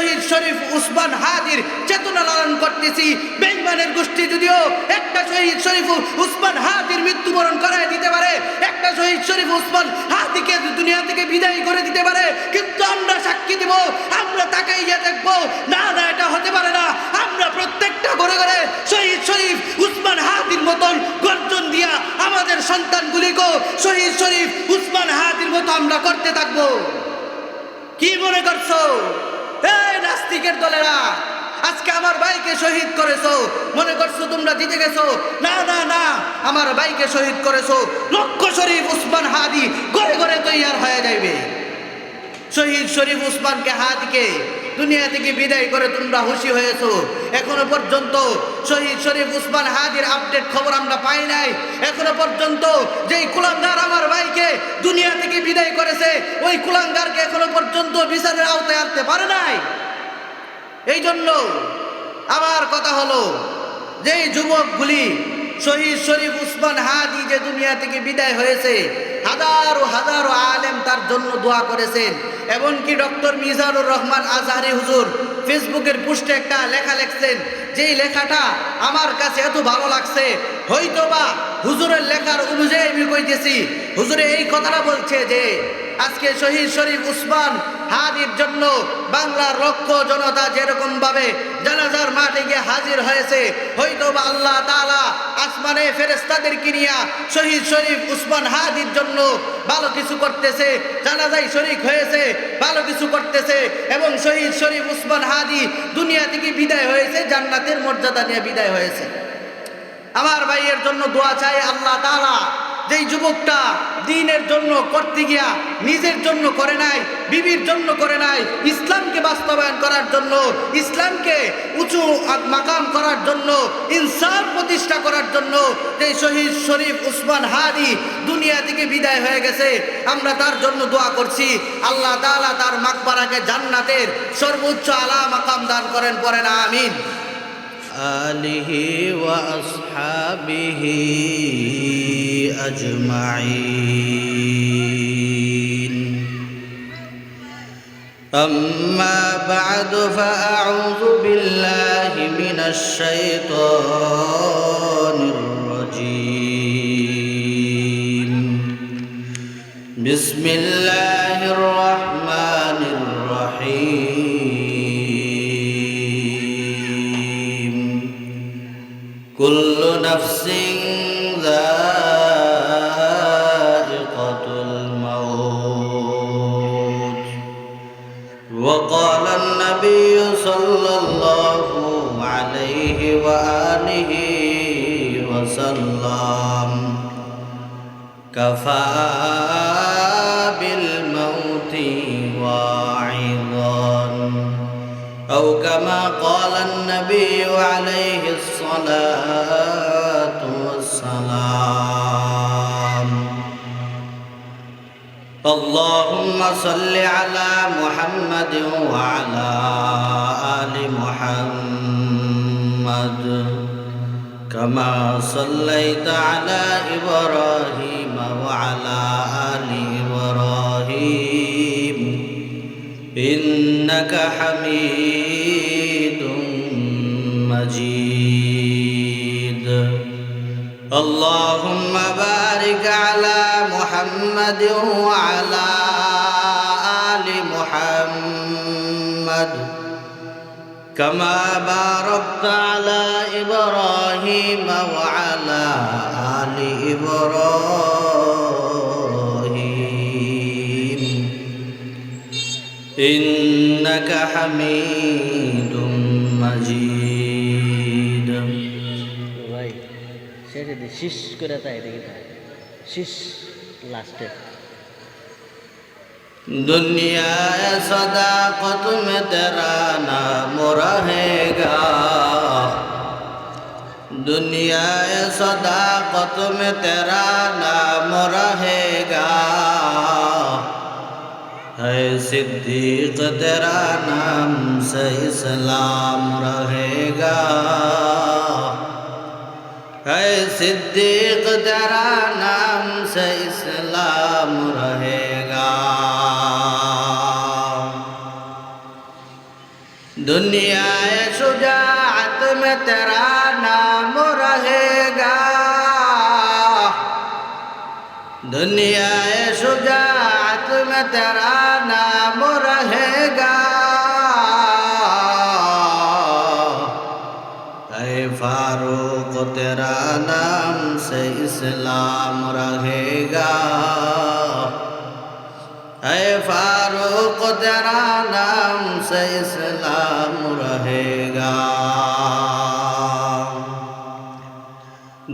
শহীদ শরীফ উসমান হাদির চেতনা লালন করতেছি। বেঈমানের গোষ্ঠী যদিও একটা শহীদ শরীফ উসমান হাদির মৃত্যুবরণ করায় দিতে পারে, একটা শহীদ শরীফ উসমান হাদিকে দুনিয়া থেকে বিদায় করে দিতে পারে, কিন্তু আমরা সাক্ষী দিব, আমরা তাকাইয়া দেখবো, না না এটা হতে পারে না। আমরা প্রত্যেকটা ঘরে ঘরে শহীদ শরীফ উসমান হাদির মতন গর্জন দিয়া আমাদের সন্তানগুলিকেও শহীদ শরীফ উসমান হাদির মতো আমরা করতে থাকবো। কি মনে করছো এই নাস্তিকের দলেরা? আজকে আমার ভাইকে শহীদ করেছো, মনে করছো তোমরা জিতে গেছো? না না না, আমার ভাইকে শহীদ করেছো, লক্ষ শরীফ উসমান হাদি ঘরে ঘরে তৈয়ার হয়ে যাবে। শহীদ শরীফ উসমানকে হাদিকে দুনিয়া থেকে বিদায় করে তোমরা খুশি হয়েছো। এখনো পর্যন্ত শহীদ শরীফ উসমান হাদির আপডেট খবর আমরা পাই নাই। এখনো পর্যন্ত যেই কুলাঙ্গার আমার ভাইকে দুনিয়া থেকে বিদায় করেছে, ওই কুলাঙ্গারকে এখনো পর্যন্ত বিচারের আওতায় আনতে পারে নাই। এই জন্য আমার কথা হলো, যেই যুবকগুলি শহীদ শরীফ উসমান হাদি যে দুনিয়া থেকে বিদায় হয়েছে, হাজারো হাজারো আলেম তার জন্য দোয়া করেছেন। এমনকি ডক্টর মিজানুর রহমান আজহারি হুজুর ফেসবুকের পোস্টে একটা লেখা লিখছেন, যেই লেখাটা আমার কাছে এত ভালো লাগছে। হয়তোবা হুজুরের লেখার অনুযায়ী আমি কইতেছি, হুজুরে এই কথাটা বলছে যে আজকে শহীদ শরীফ উসমান হাদির জন্য বাংলার লক্ষ জনতা যেরকম ভাবে জানাজার মাঠে গিয়ে হাজির হয়েছে, হয়তোবা আল্লাহ তাআলা আসমানে ফেরেশতাদেরকে নিয়ে শহীদ শরীফ উসমান হাদির জন্য ভালো কিছু করতেছে, জানাজায় শরীক হয়েছে, ভালো কিছু করতেছে। এবং শহীদ শরীফ উসমান হাদি দুনিয়া থেকে বিদায় হয়েছে, জান্নাতের মর্যাদা নিয়ে বিদায় হয়েছে। আমার ভাইয়ের জন্য দোয়া চাই আল্লাহ তাআলা। যেই যুবকটা দ্বীনের জন্য করতে গিয়া নিজের জন্য করে নাই, বিবির জন্য করে নাই, ইসলামকে বাস্তবায়ন করার জন্য, ইসলামকে উঁচু মাকাম করার জন্য, ইনসাফ প্রতিষ্ঠা করার জন্য যে শহীদ শরীফ উসমান হাদি দুনিয়া থেকে বিদায় হয়ে গেছে, আমরা তার জন্য দোয়া করছি। আল্লাহ তাআলা তার মাকবারাকে জান্নাতের সর্বোচ্চ আলা মাকাম দান করেন, পড়েন আমিন। آله وأصحابه أجمعين. أما بعد فأعوذ بالله من الشيطان الرجيم. بسم الله الرحمن الرحيم. كل نفس ذائقة الموت. وقال النبي صلى الله عليه وآله وسلم كفى بالموت واعظا، أو كما قال النبي عليه الصلاة والسلام. اللهم صل على محمد وعلى آل محمد كما صليت على إبراهيم وعلى آل إبراهيم إنك حميد مجيد. اللهم بارك على محمد وعلى آل محمد كما باركت على إبراهيم وعلى آل إبراهيم إنك حميد مجيد. ভাই শেষে দিয়ে শীষ করে তাই দেখি শীষ লাস্টে दुनिया सदाकत में तेरा नाम रहेगा, दुनिया सदाकत में तेरा नाम रहेगा, है सिद्दीक तेरा नाम से इस्लाम रहेगा, है सिद्दीक तेरा नाम से इस्लाम रहेगा. दुनिया शुजाअत में तेरा नाम रहेगा, दुनिया शुजाअत में तेरा नाम रहेगा। ऐ फारूक तेरा नाम से इस्लाम रहेगा, ऐ फारूक तेरा नाम से इस्लाम रहेगा।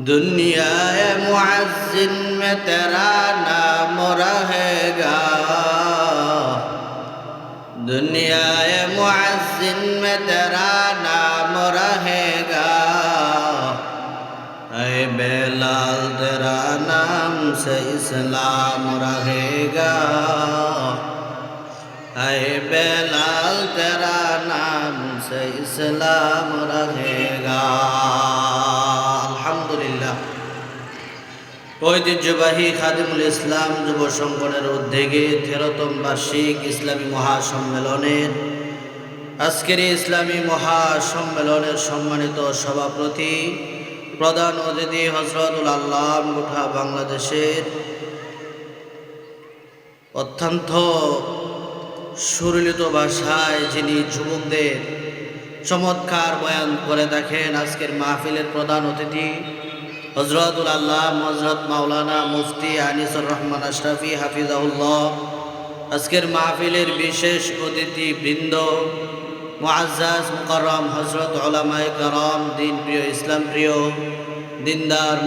दुनिया मुअज्जिन में तेरा नाम रहेगा, दुनिया मुअज्जिन में तेरा नाम रहेगा। ऐ बेलाल तेरा नाम से इस्लाम रहेगा, ऐ बेलाल तेरा नाम से इस्लाम रहेगा। আলহামদুলিল্লাহ। ঐতিহ্যবাহী খাদিমুল ইসলাম যুব সংগঠনের উদ্যোগে 13তম বার্ষিক ইসলামী মহাসম্মেলনের আজকের এই ইসলামী মহাসম্মেলনের সম্মানিত সভাপতি প্রধান অতিথি হযরতুল আল্লাহ গোটা বাংলাদেশের অত্যন্ত সুরলিত ভাষায় যিনি যুবকদের চমৎকার বয়ান করে থাকেন, আজকের মাহফিলের প্রধান অতিথি হযরতুল আল্লাহ হযরত মাওলানা মুফতি আনিসুর রহমান আশরাফি হাফিজাহুল্লাহ। আজকের মাহফিলের বিশেষ অতিথি বৃন্দ মুআজ্জাজ মুকাররম হযরত উলামায়ে কেরাম, দিন প্রিয় ইসলাম প্রিয় দিনদার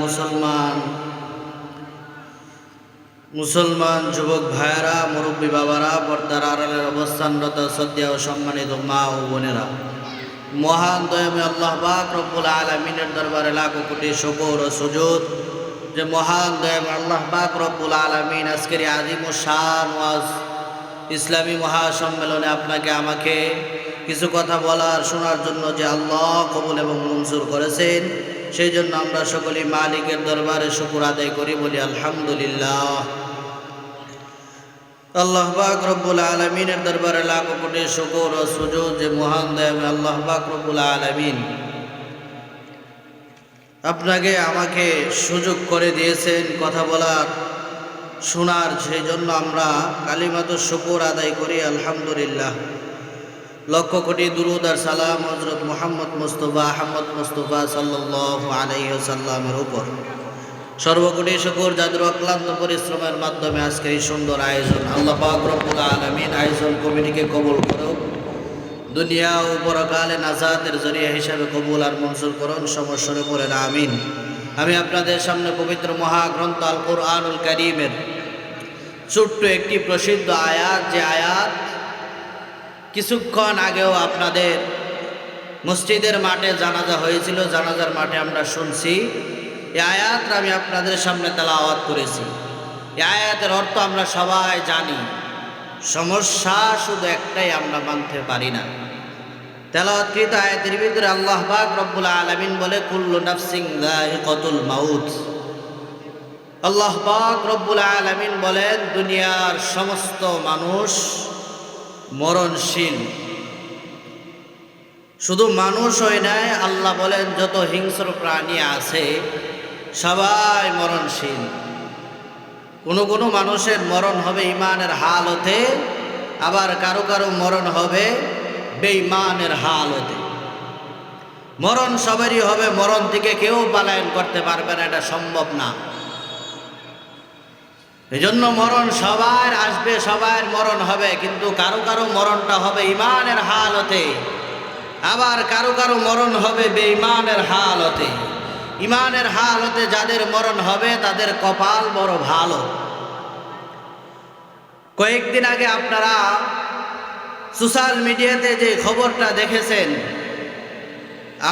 মুসলমান যুবক ভাইয়েরা, মুরব্বী বাবারা, পর্দার আড়ালের অবস্থানরত শ্রদ্ধেয় ও সম্মানিত মা ও বোনেরা, মহান দয়াময় আল্লাহ পাক রব্বুল আলামিনের দরবারে লাখো কোটি শুকর ও সুজুদ যে মহান দয়াময় আল্লাহ পাক রব্বুল আলামিন আজকের আজিম ও শান ওয়াজ ইসলামী মহাসম্মেলনে আপনাকে আমাকে কিছু কথা বলার শোনার জন্য যে আল্লাহ কবুল এবং মঞ্জুর করেছেন, সেই জন্য আমরা সকলেই মালিকের দরবারে শুকর আদায় করি, বলি আলহামদুলিল্লাহ। আল্লাহ পাক রব্বুল আলামিনের দরবারে লাখো কোটি শুকর ও সুজুদ যে মহান দয়াময় আল্লাহ পাক রব্বুল আলামিন আপনাকে আমাকে সুযোগ করে দিয়েছেন কথা বলার শোনার, সেই জন্য আমরা কালিমাতুশ শুকর আদায় করি আলহামদুলিল্লাহ। লক্ষ কোটি দুরূদ আর সালাম হযরত মুহাম্মদ মুস্তাফা আহমদ মুস্তাফা সাল্লাল্লাহু আলাইহি ওয়াসাল্লামের উপর। সর্বকোটি শুকর যাদের অক্লান্ত পরিশ্রমের মাধ্যমে আজকের এই সুন্দর আয়োজন, আল্লাহ পাক রব্বুল আলামিন আয়োজন কমিটিকে কবুল করুন, দুনিয়া ও পরকালে নাজাতের জরিয়া হিসাবে কবুল আর মঞ্জুর করুন, সমস্যরে পড়েন আমিন। আমি আপনাদের সামনে পবিত্র মহাগ্রন্থ আল কুরআনুল কারীমের ছোট্ট একটি প্রসিদ্ধ আয়াত, যে আয়াত কিছুক্ষণ আগেও আপনাদের মসজিদের মাঠে জানাজা হয়েছিল, জানাজার মাঠে আমরা শুনছি, এই আয়াতটা আমি আপনাদের সামনে তেলাওয়াত করেছি। এই আয়াতের অর্থ আমরা সবাই জানি, সমস্যা শুধু একটাই, আমরা মানতে পারি না। তেলাওয়াতকৃত আয়াতের ভিতরে আল্লাহ পাক রব্বুল আলামিন বলে কুল্লু নাফসিন যায়িকাতুল মাউত। আল্লাহ পাক রব্বুল আলামিন বলেন দুনিয়ার সমস্ত মানুষ মরণশীল। শুধু মানুষ হয় নাই, আল্লাহ বলেন যত হিংস্র প্রাণী আছে সবাই মরণশীল। কোনো কোনো মানুষের মরণ হবে ইমানের হালতে, আবার কারো কারো মরণ হবে বেঈমানের হালতে। মরণ সবারই হবে, মরণ থেকে কেউ পলায়ন করতে পারবে না, এটা সম্ভব না। এজন্য মরণ সবার আসবে, সবার মরণ হবে, কিন্তু কারো কারো মরণটা হবে ইমানের হালতে, আবার কারো কারো মরণ হবে বেঈমানের হালতে। ইমানের হালতে যাদের মরণ হবে তাদের কপাল বড় ভালো। কয়েকদিন আগে আপনারা সোশ্যাল মিডিয়াতে যে খবরটা দেখেছেন,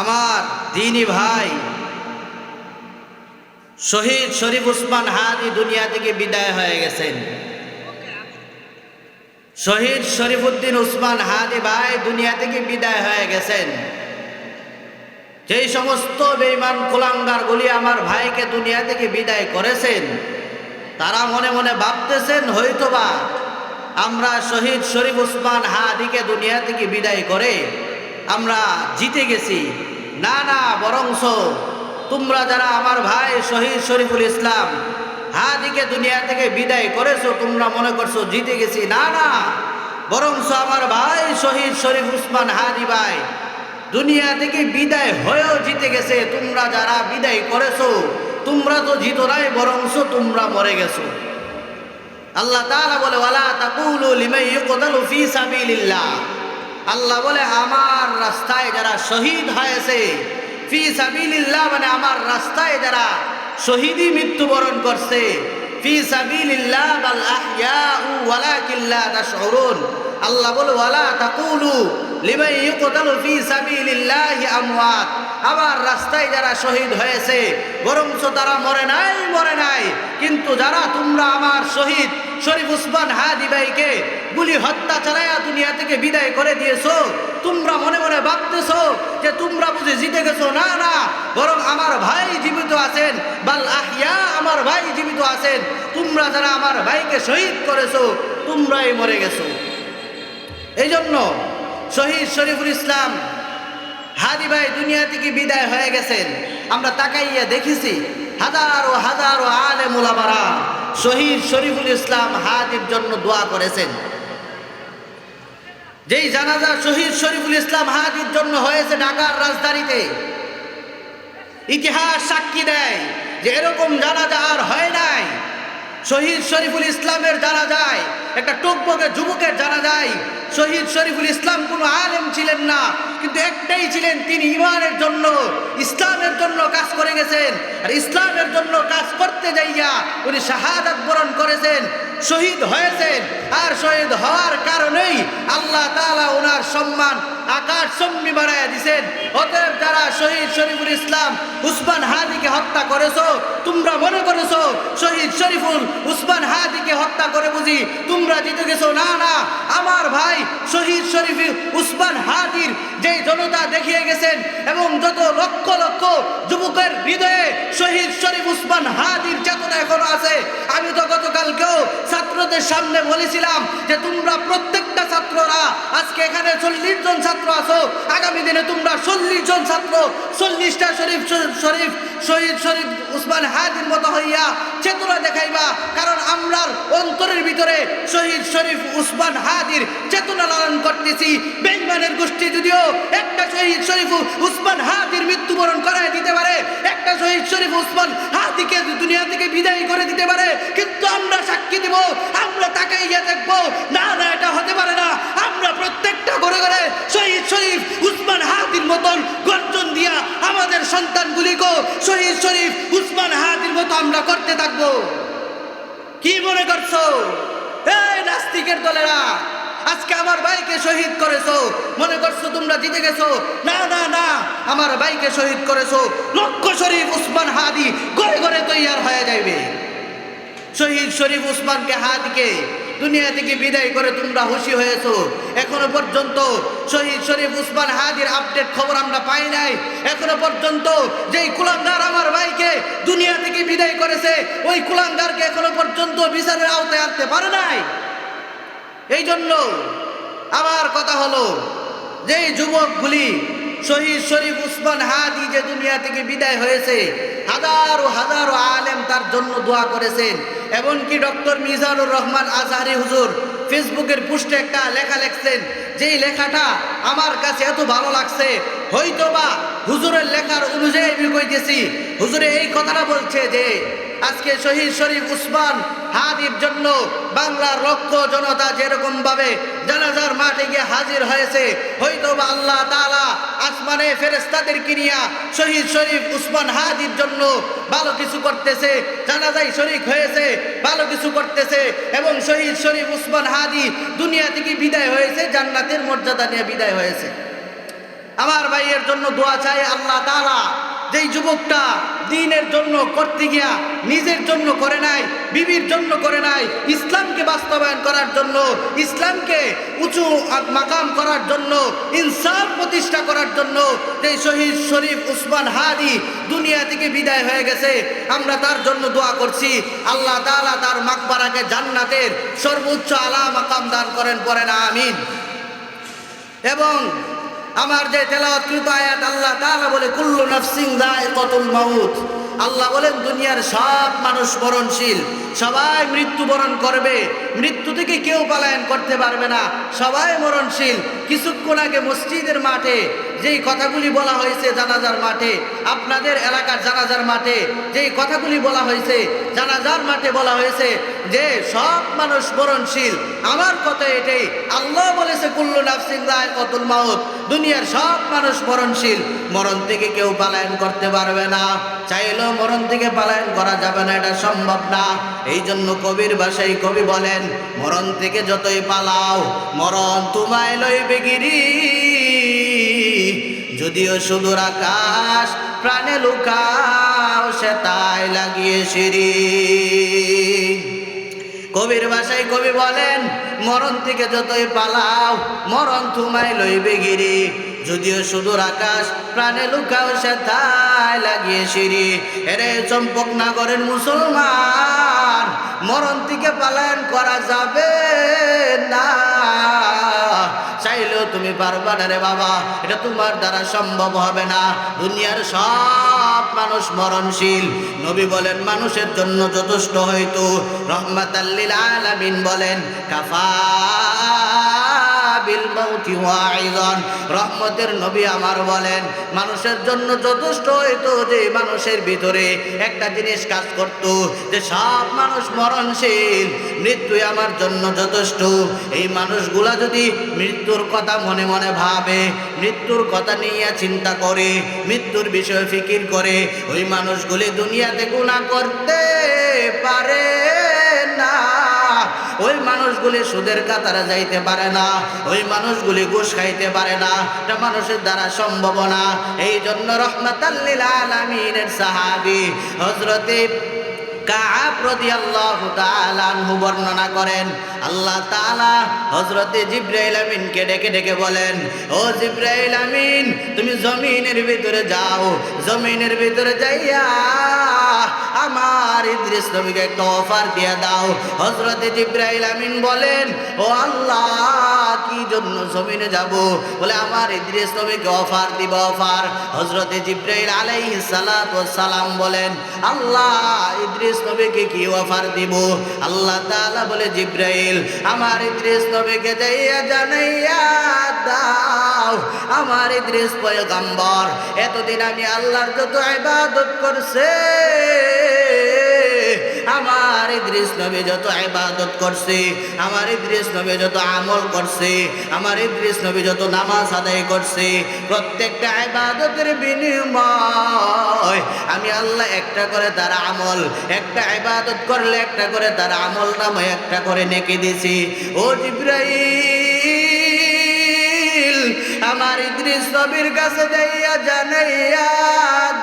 আমার দ্বীনি ভাই শহীদ শরীফ উসমান হাদি দুনিয়া থেকে বিদায় হয়ে গেছেন। শহীদ শরীফউদ্দিন উসমান হাদি ভাই দুনিয়া থেকে বিদায় হয়ে গেছেন। যেই সমস্ত বেঈমান কুলাঙ্গারগুলি আমার ভাইকে দুনিয়া থেকে বিদায় করেছেন, তারা মনে মনে ভাবতেছেন হয়তোবা আমরা শহীদ শরীফ উসমান হাদিকে দুনিয়া থেকে বিদায় করে আমরা জিতে গেছি। না না, বরংস তোমরা যারা আমার ভাই শহীদ শরীফুল ইসলাম হাদিকে দুনিয়া থেকে বিদায় করেছো, তোমরা মনে করছো জিতে গেছি। না না, বরংস আমার ভাই শহীদ শরীফ উসমান হাদি ভাই দুনিয়া থেকে বিদায় হয়েও জিতে গেছে। তোমরা যারা বিদায় করেছো তোমরা তো জিতো নাই, বরংস তোমরা মরে গেছো। আল্লাহ তাআলা বলে ওয়ালা তাকুলু লিমান ইউকতালু ফি সাবিলিল্লাহ। আল্লাহ বলে আমার রাস্তায় যারা শহীদ হয়েছে, ফি সাবিলিল্লাহ মানে আমার রাস্তায় যারা শহীদি মৃত্যুবরণ করছে, ফি সাবিলিল্লাহ বাল আহইয়াউ ওয়ালাকিন লা তাশউরুন। আল্লাহ বলে ওয়ালা তাকুলু লিমান ইউকতালু ফি সাবিলিল্লাহি আমওয়াত। আমার রাস্তায় যারা শহীদ হয়েছে বরঞ্চ তারা মরে নাই, কিন্তু যারা তোমরা আমার শহীদ শরীফ উসমান হাদি ভাইকে গুলি হত্যা চালায়া দুনিয়া থেকে বিদায় করে দিয়েছো, তোমরা মনে মনে ভাবতেছো যে তোমরা বুঝে জিতে গেছো। না না, বরং আমার ভাই জীবিত আছেন, বাল আহইয়া আমার ভাই জীবিত আছেন। তোমরা যারা আমার ভাইকে শহীদ করেছো তোমরাই মরে গেছো। এই জন্য শহীদ শরীফুল ইসলাম হাদি ভাই দুনিয়া থেকে বিদায় হয়ে গেছেন। আমরা তাকাইয়া দেখেছি হাজারো হাজারো আলেম উলামারা শহীদ শরীফুল ইসলাম হাদির জন্য দোয়া করেছেন। যেই জানাজা শহীদ শরীফুল ইসলাম হাদির জন্য হয়েছে ঢাকার রাজধানীতে, ইতিহাস সাক্ষী দেয় যে এরকম জানাজা আর হয় নাই। শহীদ শরীফুল ইসলামের জানাজায় একটা টুকবকে যুবকের জানাজায় শহীদ শরীফুল ইসলাম কোনো আলেম ছিলেন না, কিন্তু একটাই ছিলেন, তিনি ইমানের জন্য ইসলামের জন্য কাজ করে গেছেন। আর ইসলামের জন্য কাজ করতে যাইয়া উনি শাহাদাত বরণ করেছেন, শহীদ হয়েছেন। আর শহীদ হওয়ার কারণেই আল্লাহ তাআলা ওনার সম্মান আকাশচম্বী বাড়াইয়া দিয়েছেন। অতএব যারা শহীদ শরীফুল ইসলাম উসমান হাদিকে হত্যা করেছো, তোমরা মনে করেছো শহীদ শরীফুল উসমান হাদিকে হত্যা করে বুঝি তোমরা জিতে গেছো। না না, আমার ভাই শহীদ শরীফ উসমান হাদির যেই জনতা দেখিয়ে গেছেন এবং যত লক্ষ লক্ষ যুবকের হৃদয়ে শহীদ শরীফ উসমান হাদির চেতনা এখনো আছে। আমি তো গতকালকেও ছাত্রদের সামনে বলেছিলাম যে তোমরা প্রত্যেকটা ছাত্ররা আজকে এখানে 40 জন ছাত্র আছো, আগামী দিনে তোমরা 40 জন ছাত্র 40টা শহীদ শরীফ উসমান হাদির মতো হইয়া চেতনা দেখাইবা। কারণ আমরার অন্তরের ভিতরে শহীদ শরীফ উসমান হাদির চেতনা লালন করতেছি। বেঈমানের গোষ্ঠী যদিও একটা শহীদ শরীফ উসমান হাদির মৃত্যুবরণ করায় দিতে পারে, একটা শহীদ শরীফ উসমান হাদিকে দুনিয়া থেকে বিদায় করে দিতে পারে, কিন্তু আমরা সাক্ষী দিব, আমরা তাকাইয়া দেখবো না না এটা হতে পারে না। আমরা প্রত্যেকটা ঘরে ঘরে শহীদ শরীফ উসমান হাদির মতন গর্জন দিয়া আমাদের সন্তানগুলিকে শহীদ শরীফ উসমান হাদির মতো আমরা করতে থাকবো। কি মনে করছো এই নাস্তিকের দলেরা? আজকে আমার ভাইকে শহীদ করেছো, মনে করছো তোমরা জিতে গেছো। না না না, আমার ভাইকে শহীদ করেছো, লক্ষ শরীফ উসমান হাদি ঘরে ঘরে তৈয়ার হয়ে যাবে। শহীদ শরীফ উসমানকে হাদিকে দুনিয়া থেকে বিদায় করে তোমরা খুশি হয়েছো। এখনো পর্যন্ত শহীদ শরীফ উসমান হাদির আপডেট খবর আমরা পাই নাই। এখনো পর্যন্ত যেই কুলাঙ্গার আমার ভাইকে দুনিয়া থেকে বিদায় করেছে ওই কুলাঙ্গারকে এখনো পর্যন্ত বিচারের আওতায় আনতে পারে নাই। এই জন্য আমার কথা হলো, যেই যুবকগুলি শহীদ শরীফ উসমান হাদি যে দুনিয়া থেকে বিদায় হয়েছে, হাজারো হাজারো আলেম তার জন্য দোয়া করেছেন। এমনকি ডক্টর মিজানুর রহমান আজহারি হুজুর ফেসবুকের পোস্টে একটা লেখা লিখছেন, যেই লেখাটা আমার কাছে এত ভালো লাগছে। হয়তোবা হুজুরের লেখার অনুযায়ী আমি কইতেছি, হুজুরে এই কথাটা বলছে যে আজকে শহীদ শরীফ উসমান হাদির জন্য বাংলার লক্ষ জনতা যেরকম ভাবে জানাজার মাঠে গিয়ে হাজির হয়েছে, হয়তোবা আল্লাহ তাআলা আসমানে ফেরেশতাদেরকে নিয়ে শহীদ শরীফ উসমান হাদির জন্য ভালো কিছু করতেছে, জানাজায় শরীক হয়েছে, ভালো কিছু করতেছে। এবং শহীদ শরীফ উসমান হাদি দুনিয়া থেকে বিদায় হয়েছে, জান্নাতের মর্যাদা নিয়ে বিদায় হয়েছে। আমার ভাইয়ের জন্য দোয়া চাই আল্লাহ তাআলা যেই যুবকটা দ্বীনের জন্য করতে গিয়া নিজের জন্য করে নাই, বিবির জন্য করে নাই, ইসলামকে বাস্তবায়ন করার জন্য, ইসলামকে উঁচু মাকাম করার জন্য, ইনসাফ প্রতিষ্ঠা করার জন্য যেই শহীদ শরীফ উসমান হাদি দুনিয়া থেকে বিদায় হয়ে গেছে, আমরা তার জন্য দোয়া করছি। আল্লাহ তাআলা তার মাকবারাকে জান্নাতের সর্বোচ্চ আলা মাকাম দান করেন, পড়েন আমিন। এবং আমার যে তেলাওয়াতকৃত আয়াত আল্লাহ তাআলা বলে কুল্লু নাফসিন যায়িকাতুল মাউত, আল্লাহ বলেন দুনিয়ার সব মানুষ মরণশীল, সবাই মৃত্যুবরণ করবে, মৃত্যু থেকে কেউ পলায়ন করতে পারবে না, সবাই মরণশীল। কিছুক্ষণ আগে মসজিদের মাঠে যেই কথাগুলি বলা হয়েছে জানাজার মাঠে, আপনাদের এলাকার জানাজার মাঠে যেই কথাগুলি বলা হয়েছে, জানাজার মাঠে বলা হয়েছে যে সব মানুষ মরণশীল। আমার কথা এটাই, আল্লাহ বলেছে কুল্লু নাফসিন যায়িকাতুল মাউত, দুনিয়ার সব মানুষ মরণশীল, মরণ থেকে কেউ পলায়ন করতে পারবে না, চাইলেও মরণ থেকে পলায়ন করা যাবে না, এটা সম্ভব না। এই জন্য কবির ভাষায় কবি বলেন, মরণ থেকে যতই পালাও মরণ তোমায় লইবে গিরি, যদিও সুদূর আকাশ প্রাণে লুকাও সে তাই লাগিয়ে সিঁড়ি। কবির ভাষায় কবি বলেন, মরণ থেকে যতই পালাও মরণ তোমায় লইবে গিরি, যদিও সুদূর আকাশ প্রাণে লুকাও সে তাই লাগিয়ে সিঁড়ি। এরে চম্পকনগরের মুসলমান, মরণ থেকে পলায়ন করা যাবে না, চাইলেও তুমি পারবা না রে বাবা, এটা তোমার দ্বারা সম্ভব হবে না। দুনিয়ার সব মানুষ মরণশীল। নবী বলেন মানুষের জন্য যথেষ্ট হয়তো, রহমাতাল লিল আলামিন বলেন কাফা বিল মাউতি ওয়াইযান, রহমতের নবী আমার বলেন মানুষের জন্য যথেষ্ট হয়তো যে মানুষের ভিতরে একটা জিনিস কাজ করত, যে সব মানুষ মরণশীল, মৃত্যুই আমার জন্য যথেষ্ট। এই মানুষগুলা যদি মৃত্যুর কথা মনে মনে ভাবে, মৃত্যুর কথা নিয়ে চিন্তা করে, মৃত্যুর বিষয়ে ফিকির করে, ওই মানুষগুলি দুনিয়াতে গুনাহ করতে পারে না, ওই মানুষগুলি সুদের কাতারে যাইতে পারে না, ওই মানুষগুলি ঘুষ খাইতে পারে না, এটা মানুষের দ্বারা সম্ভব না। এই জন্য রহমাতাল লিল আলামিনের সাহাবী হযরতে কাআব রাদিয়াল্লাহু তাআলা আনহু বর্ণনা করেন, আল্লাহ তাআলা হযরতে জিবরাইল আমিনকে ডেকে ডেকে বলেন, ও জিবরাইল আমিন তুমি জমিনের ভিতরে যাও, জমিনের ভিতরে যাইয়া আমার ইদ্রিস নবীকে একটা অফার দিয়ে দাও। হযরতে জিবরাইল আমিন বলেন, ও আল্লাহ কি জন্য জমিনে যাব? বলে আমার ইদ্রিস নবীকে অফার দিব, অফার। হযরতে জিবরাইল আলাইহিস সালাতু ওয়াস সালাম বলেন, আল্লাহ ইদ্রিস নবীকে কি অফার দিব? আল্লাহ তাআলা বলে, জিবরাইল আমার ইদ্রিস নবীকে যাইয়া জানাইয়া দাও, আমার ইদ্রিস পয়গম্বর এতদিন আমি আল্লাহর যত ইবাদত করছে, আমার ইদ্রিস নবী যত ইবাদত করছে, আমার ইদ্রিস নবী যত আমল করছে, আমার ইদ্রিস নবী যত নামাজ আদায় করছে, প্রত্যেকটা ইবাদতের বিনিময় আমি আল্লাহ একটা করে তার আমল, একটা ইবাদত করলে একটা করে তার আমল নামে একটা করে নেকি দিছি। ও জিবরাইল আমার ইদ্রিস নবীর কাছে যাইয়া জানাইয়া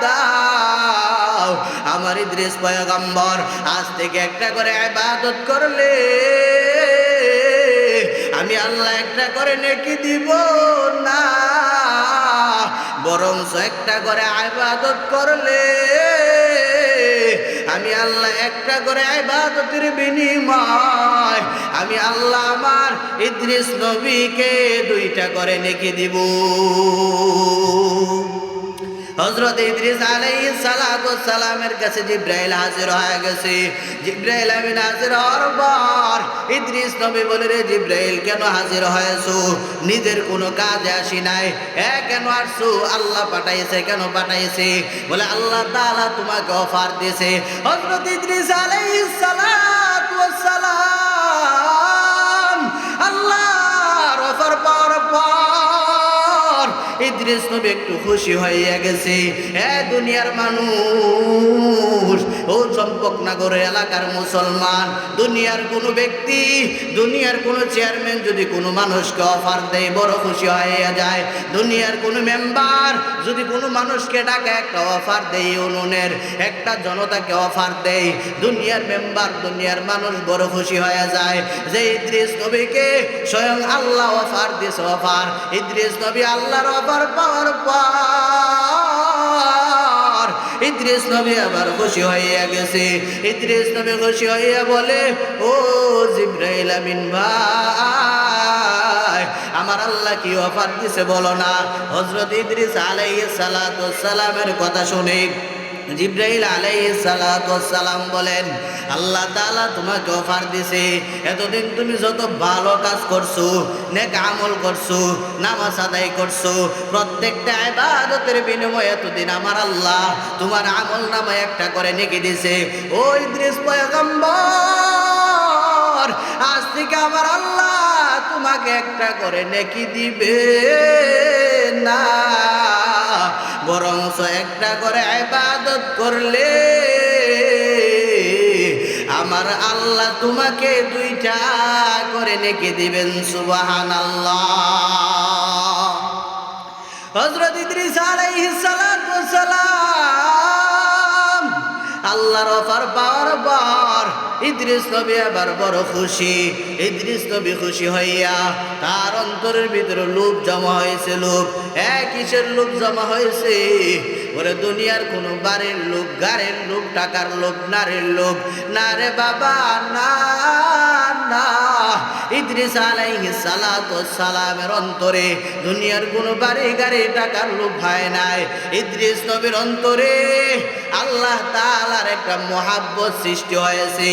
দাও, আমার ইদ্রিস পয়গম্বর আজ থেকে একটা করে ইবাদত করলে আমি আল্লাহ একটা করে নেকি দিব না, বরং একটা করে ইবাদত করলে আমি আল্লাহ একটা করে ইবাদতের বিনিময় আমি আল্লাহ আমার ইদ্রিস নবীকে দুইটা করে নেকি দিব। হযরত ইদ্রিস আলাইহিস সালাতু ওয়াস সালামের কাছে জিবরাইল হাজির হয়ে গেছে। জিবরাইল আমিন হাজির হওয়ার পর ইদ্রিস নবী বলে, রে জিবরাইল কেন হাজির হয়েছো? নিজের কোনো কাজে আসি নাই, কেন আসছো? আল্লাহ পাঠাইছে। কেন পাঠাইছে? বলে আল্লাহ তাআলা তোমাকে অফার দিয়েছে। হযরত ইদ্রিস আলাইহিস সালাতু ওয়াস সালাম আল্লাহর অফার পাওয়ার পর ইদ্রিস নবী একটু খুশি হয়ে গেছে। দুনিয়ার মানুষ, ও চম্পকনগর এলাকার মুসলমান, দুনিয়ার কোনো ব্যক্তি, দুনিয়ার কোনো চেয়ারম্যান যদি কোনো মানুষকে অফার দেয় বড় খুশি হয়ে যায়। দুনিয়ার কোনো মেম্বার যদি কোনো মানুষকে ডাকে একটা অফার দেয়, ইউনিয়নের একটা জনতাকে অফার দেয়, দুনিয়ার মেম্বার, দুনিয়ার মানুষ বড় খুশি হয়ে যায় যে ইদ্রিস নবীকে স্বয়ং আল্লাহ অফার দিয়েছে। অফার ইদ্রিস নবী আল্লাহর অফার পাওয়ার পর ইদ্রিস নবী আবার খুশি হইয়া গেছে। ইদ্রিস নবী খুশি হইয়া বলে, ও জিবরাইল আমিন ভাই ভাই, আমার আল্লাহ কি অফার দিছে বলো না। হযরত ইদ্রিস আলাইহিস সালাতু ওয়াস সালামের কথা শুনে জিবরাইল আলাইহিস সালাতু ওয়াস সালাম বলেন, আল্লাহ তাআলা তোমাকে অফার দিছে, এতদিন তুমি যত ভালো কাজ করছো, নেক আমল করছো, নামাজ আদায় করছো, প্রত্যেকটা ইবাদতের বিনিময়ে এতদিন আমার আল্লাহ তোমার আমল নামায় একটা করে নেকি দিছে। ও ইদ্রিস পয়গম্বর, আজ থেকে আমার আল্লাহ তোমাকে একটা করে নেকি দিবে না, বরঞ্চ একটা করে ইবাদত করলে আমার আল্লাহ তোমাকে দুইটা করে নেকি দিবেন। সুবহানাল্লাহ। হযরত ইদ্রিস আলাইহিস সালাতু ওয়াস সালাম আল্লাহর অফার পাওয়ার পর ইদ্রিস নবী আবার বড় খুশি। ইদ্রিস নবী খুশি হইয়া তার অন্তরের ভিতরে লোভ জমা হয়েছে। লোভ, কিসের লোভ জমা হয়েছে? বলে দুনিয়ার কোন বাড়ির লোভ, গাড়ির লোভ, টাকার লোভ, নারীর লোভ না রে বাবা, না না। ইদ্রিস আলাইহিস সালাতু ওয়াস সালামের অন্তরে দুনিয়ার কোন বাড়ি, গাড়ি, টাকার লোভ হয় নাই। ইদ্রিস নবীর অন্তরে আল্লাহ তাআলার একটা মহাব্বত সৃষ্টি হয়েছে।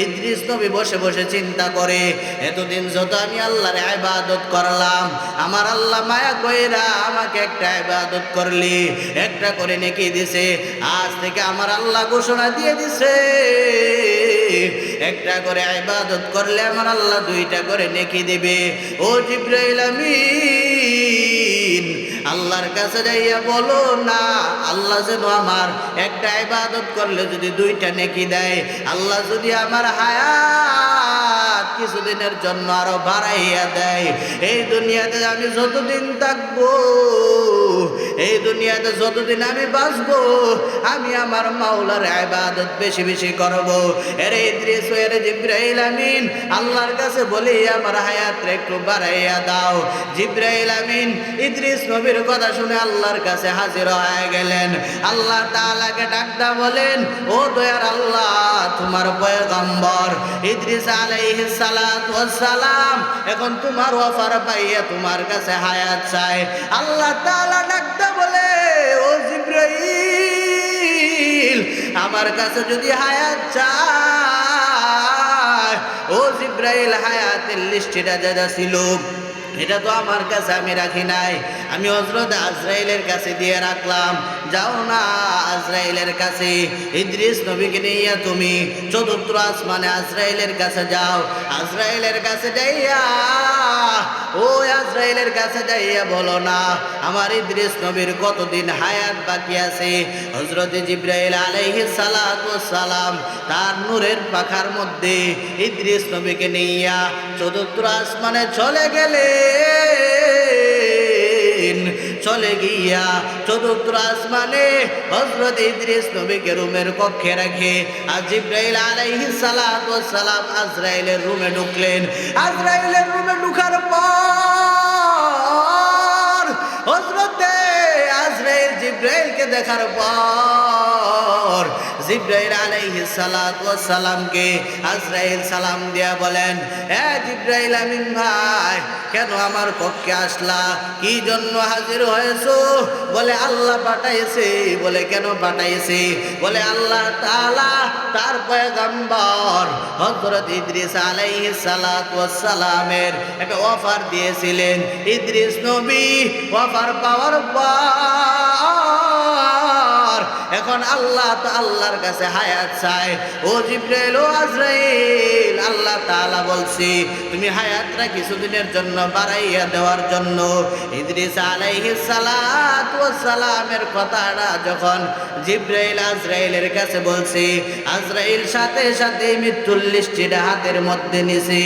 ইদ্রিস নবী বসে বসে চিন্তা করে, এতদিন যত আমি আল্লাহর ইবাদত করলাম, আমার আল্লাহ মায়া কইরা আমাকে একটা ইবাদত করলি, একটা করে নেকি দিছে। আজ থেকে আমার আল্লাহ ঘোষণা দিয়ে দিছে, একটা করে ইবাদত করলে আমার আল্লাহ দুইটা করে নেকি দিবে। ও জিবরাইল আমিন, আল্লাহর কাছে যাইয়া বলো না, আল্লাহ যেন আমার একটা ইবাদত করলে যদি দুইটা নেকি দেয়, আল্লাহ যদি আমার হায়াত কিছুদিনের জন্য আরো বাড়াইয়া দেয়, এই দুনিয়াতে আমি যতদিন থাকবো, এই দুনিয়াতে যতদিন আমি বাঁচবো, আমি আমার মাওলার ইবাদত বেশি বেশি করব। এরে ইদ্রিস, এরে জিবরাইল আমিন, আল্লাহর কাছে বলি আমার হায়াতটা একটু বাড়াইয়া দাও। জিবরাইল আমিন ইদ্রিস নবীর কথা শুনে আল্লাহর কাছে হাজির হয়ে গেলেন। আল্লাহ তাআলাকে ডাকদা বলেন, ও দয়ার আল্লাহ, তোমার পয়গম্বর ইদ্রিস আলাইহিস সালাতু ওয়াস সালাম এখন তোমার অফার পাইয়া তোমার কাছে হায়াত চায়। আল্লাহ তাআলা ডাকদা বলে, ও জিবরাইল, আমার কাছে যদি হায়াত চায়, ও জিবরাইল, হায়াতের লিস্টটা যা ছিল এটা তো আমার কাছে আমি রাখি নাই, আমি হযরত আজরাইলের কাছে দিয়ে রাখলাম। যাও না আজরাইলের কাছে, ইদ্রিস নবীকে নিয়ে তুমি চতুর্থ আসমানে আজরাইলের কাছে যাও। আজরাইলের কাছে যাইয়া, ও আজরাইলের কাছে যাইয়া বলো না আমার ইদ্রিস নবীর কতদিন হায়াত বাকি আছে। হযরত জিবরাইল আলাইহিস সালাতু ওয়াস সালাম তার নূরের পাখার মধ্যে ইদ্রিস নবীকে নিয়া চতুর্থ আসমানে চলে গেলে, চলে গিয়া চতুর্থ আসমানে হযরত ইদ্রিস নবীকে রুমের কক্ষে রেখে আর জিবরাইল আলাইহিস সালাতু ওয়াস সালাম আজরাইলের রুমে ঢুকলেন। আজরাইলের রুমে ঢুকার পর হযরত আজরাইল জিবরাইলকে দেখার পর জিবরাইল আলাইহিস সালাতু ওয়াস সালামকে আজরাইল সালাম দিয়া বলেন, এ জিবরাইল আমিন ভাই, কেন আমার কক্ষে আসলা? কি জন্য হাজির হয়েছো? বলে আল্লাহ পাঠাইছে। বলে কেন পাঠাইছে? বলে আল্লাহ তাআলা তার পয়গম্বর হযরত ইদ্রিস আলাইহিস সালাতু ওয়াস সালামের একটা অফার দিয়েছিলেন। ইদ্রিস নবী অফার পাওয়ার পর এখন আল্লাহর কাছে হায়াত চায়। ও জিবরাইল, ও আজরাইল, আল্লাহ তাআলা বলছি তুমি হায়াতটা কিছুদিনের জন্য বাড়াইয়া দেওয়ার জন্য। ইদ্রিস আলাইহিস সালাতু ওয়াস সালামের কথাটা যখন জিবরাইল আজরাইলের কাছে বলছি, আজরাইল সাথে সাথে মৃত্যুর লিস্টটা হাতের মধ্যে নিছে।